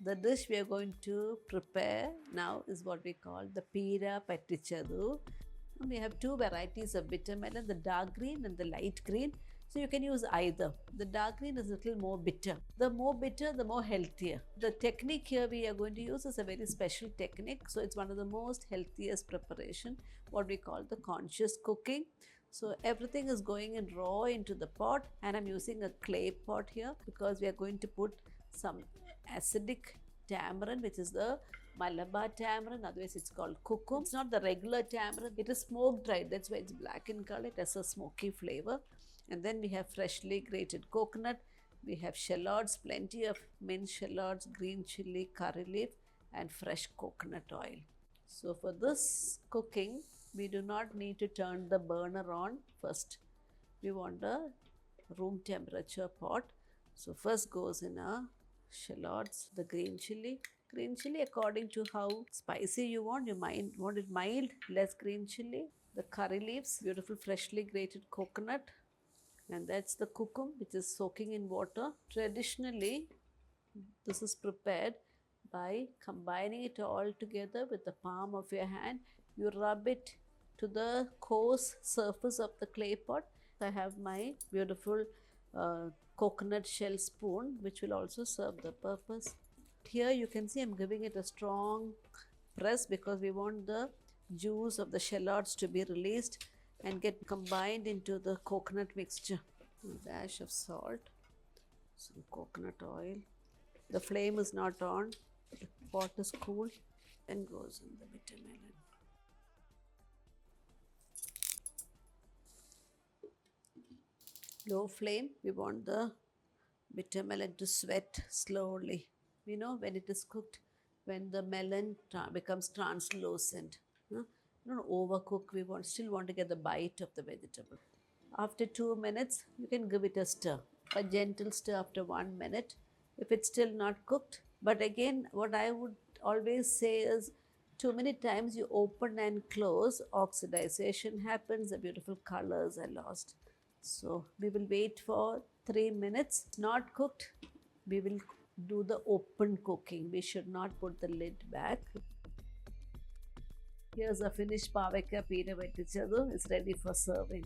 The dish we are going to prepare now is what we call the Perapattichathu. We have two varieties of bitter melon, the dark green and the light green. So you can use either. The dark green is a little more bitter. The more bitter, the more healthier. The technique here we are going to use is a very special technique. So it's one of the most healthiest preparation, what we call the conscious cooking. So everything is going in raw into the pot, and I'm using a clay pot here because we are going to put some acidic tamarind, which is the Malabar tamarind, otherwise it's called kukum. It's not the regular tamarind, it is smoke dried, that's why it's black in color, it has a smoky flavor. And then we have freshly grated coconut, we have shallots, plenty of minced shallots, green chili, curry leaf, and fresh coconut oil. So for this cooking, we do not need to turn the burner on first. We want a room temperature pot. So first goes in a shallots, the green chili. Green chili according to how spicy you want. You want it mild, less green chili. The curry leaves, beautiful freshly grated coconut. And that's the kukum, which is soaking in water. Traditionally, this is prepared by combining it all together with the palm of your hand. You rub it to the coarse surface of the clay pot. I have my beautiful coconut shell spoon, which will also serve the purpose. Here you can see I'm giving it a strong press because we want the juice of the shallots to be released and get combined into the coconut mixture. A dash of salt, some coconut oil. The flame is not on, the pot is cool, then goes in the bitter melon. Low flame, we want the bitter melon to sweat slowly. We know when it is cooked, when the melon becomes translucent. Don't overcook, we still want to get the bite of the vegetable. After 2 minutes, you can give it a stir, a gentle stir after 1 minute if it's still not cooked. But again, what I would always say is too many times you open and close, oxidization happens, the beautiful colors are lost. So we will wait for 3 minutes. Not cooked, we will do the open cooking. We should not put the lid back. Here's a finished Pavakka Perapattichathu. It's ready for serving.